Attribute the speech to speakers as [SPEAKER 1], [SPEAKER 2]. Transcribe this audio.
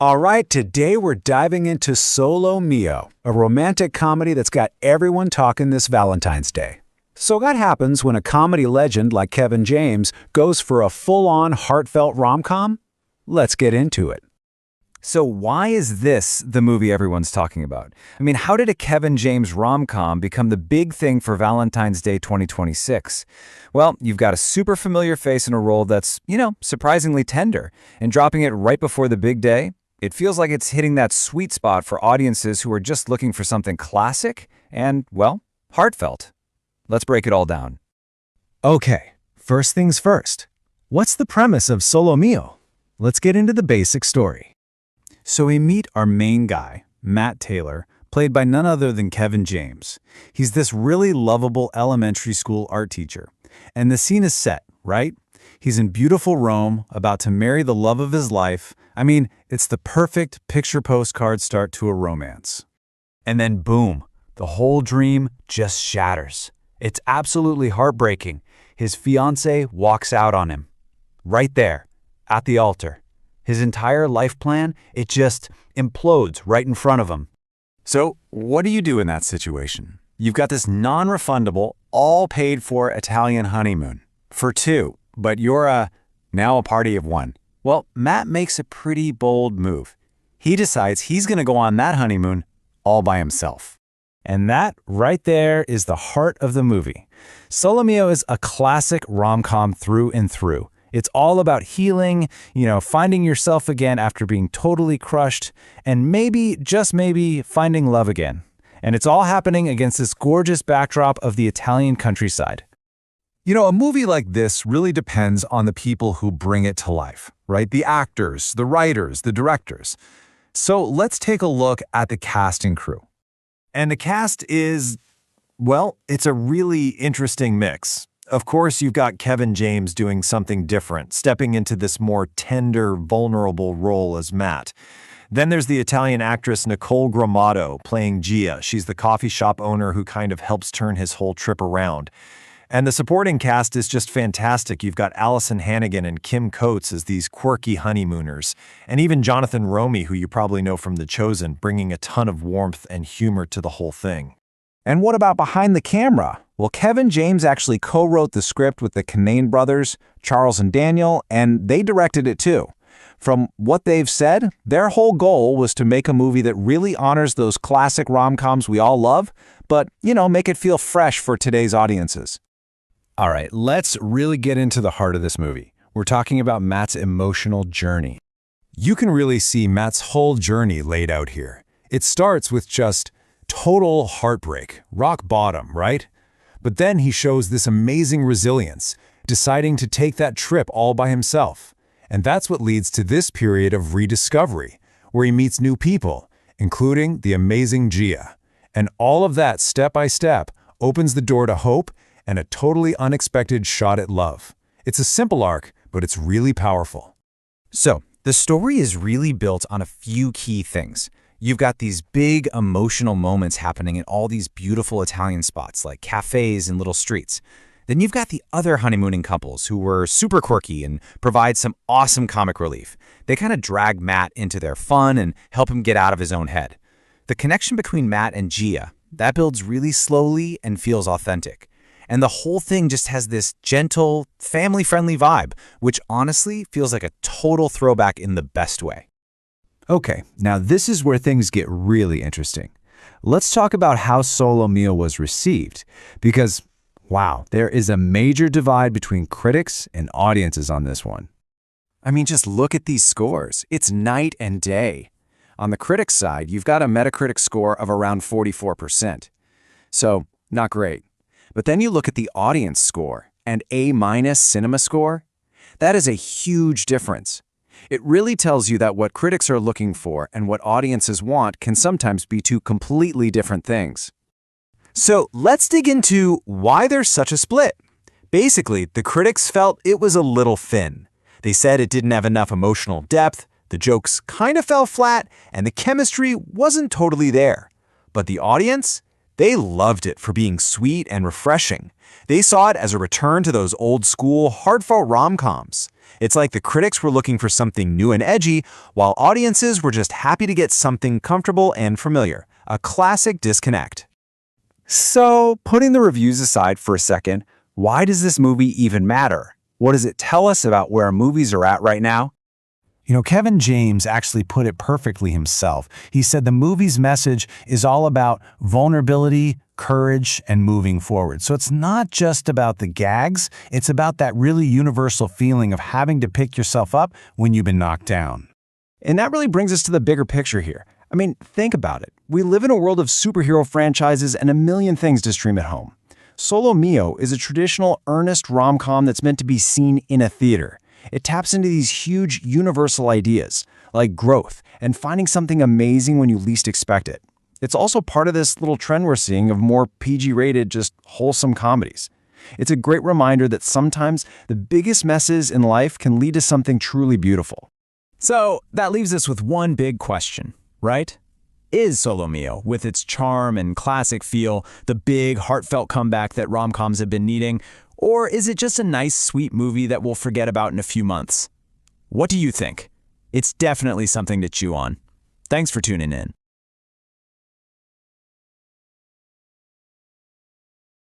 [SPEAKER 1] All right, today we're diving into Solo Mio, a romantic comedy that's got everyone talking this Valentine's Day. So what happens when a comedy legend like Kevin James goes for a full-on heartfelt rom-com? Let's get into it.
[SPEAKER 2] So why is this the movie everyone's talking about? I mean, how did a Kevin James rom-com become the big thing for Valentine's Day 2026? Well, you've got a super familiar face in a role that's, surprisingly tender, and dropping it right before the big day, it feels like it's hitting that sweet spot for audiences who are just looking for something classic and, well, heartfelt. Let's break it all down.
[SPEAKER 3] Okay, first things first. What's the premise of Solo Mio? Let's get into the basic story.
[SPEAKER 1] So we meet our main guy, Matt Taylor, played by none other than Kevin James. He's this really lovable elementary school art teacher. And the scene is set, right? He's in beautiful Rome, about to marry the love of his life. I mean, it's the perfect picture postcard start to a romance. And then boom, the whole dream just shatters. It's absolutely heartbreaking. His fiancée walks out on him. Right there, at the altar. His entire life plan, it just implodes right in front of him. So what do you do in that situation? You've got this non-refundable, all-paid-for Italian honeymoon. For two, but you're now a party of one. Well, Matt makes a pretty bold move. He decides he's going to go on that honeymoon all by himself. And that right there is the heart of the movie. Solo Mio is a classic rom-com through and through. It's all about healing, finding yourself again after being totally crushed, and maybe, just maybe, finding love again. And it's all happening against this gorgeous backdrop of the Italian countryside.
[SPEAKER 3] A movie like this really depends on the people who bring it to life, right? The actors, the writers, the directors. So let's take a look at the cast and crew.
[SPEAKER 4] And the cast is, well, it's a really interesting mix. Of course, you've got Kevin James doing something different, stepping into this more tender, vulnerable role as Matt. Then there's the Italian actress Nicole Gramato playing Gia. She's the coffee shop owner who kind of helps turn his whole trip around. And the supporting cast is just fantastic. You've got Allison Hannigan and Kim Coates as these quirky honeymooners, and even Jonathan Roumie, who you probably know from The Chosen, bringing a ton of warmth and humor to the whole thing.
[SPEAKER 1] And what about behind the camera? Well, Kevin James actually co-wrote the script with the Kinane brothers, Charles and Daniel, and they directed it too. From what they've said, their whole goal was to make a movie that really honors those classic rom-coms we all love, but, make it feel fresh for today's audiences.
[SPEAKER 3] All right, let's really get into the heart of this movie. We're talking about Matt's emotional journey. You can really see Matt's whole journey laid out here. It starts with just total heartbreak, rock bottom, right? But then he shows this amazing resilience, deciding to take that trip all by himself. And that's what leads to this period of rediscovery, where he meets new people, including the amazing Gia. And all of that, step by step, opens the door to hope and a totally unexpected shot at love. It's a simple arc, but it's really powerful.
[SPEAKER 2] So, the story is really built on a few key things. You've got these big emotional moments happening in all these beautiful Italian spots like cafes and little streets. Then you've got the other honeymooning couples who were super quirky and provide some awesome comic relief. They kind of drag Matt into their fun and help him get out of his own head. The connection between Matt and Gia, that builds really slowly and feels authentic. And the whole thing just has this gentle, family-friendly vibe, which honestly feels like a total throwback in the best way.
[SPEAKER 1] Okay, now this is where things get really interesting. Let's talk about how Solo Mio was received, because, wow, there is a major divide between critics and audiences on this one. I mean, just look at these scores. It's night and day. On the critics' side, you've got a Metacritic score of around 44%. So, not great. But then you look at the audience score, and A- cinema score. That is a huge difference. It really tells you that what critics are looking for and what audiences want can sometimes be two completely different things. So let's dig into why there's such a split. Basically, the critics felt it was a little thin. They said it didn't have enough emotional depth, the jokes kind of fell flat, and the chemistry wasn't totally there. But the audience? They loved it for being sweet and refreshing. They saw it as a return to those old-school, heartfelt rom-coms.
[SPEAKER 2] It's like the critics were looking for something new and edgy, while audiences were just happy to get something comfortable and familiar. A classic disconnect.
[SPEAKER 3] So, putting the reviews aside for a second, why does this movie even matter? What does it tell us about where movies are at right now?
[SPEAKER 1] You know, Kevin James actually put it perfectly himself. He said the movie's message is all about vulnerability, courage, and moving forward. So it's not just about the gags, it's about that really universal feeling of having to pick yourself up when you've been knocked down.
[SPEAKER 3] And that really brings us to the bigger picture here. I mean, think about it. We live in a world of superhero franchises and a million things to stream at home. Solo Mio is a traditional, earnest rom-com that's meant to be seen in a theater. It taps into these huge universal ideas, like growth and finding something amazing when you least expect it. It's also part of this little trend we're seeing of more PG-rated, just wholesome comedies. It's a great reminder that sometimes the biggest messes in life can lead to something truly beautiful.
[SPEAKER 2] So that leaves us with one big question, right? Is Solo Mio, with its charm and classic feel, the big, heartfelt comeback that rom-coms have been needing? Or is it just a nice, sweet movie that we'll forget about in a few months? What do you think? It's definitely something to chew on. Thanks for tuning in.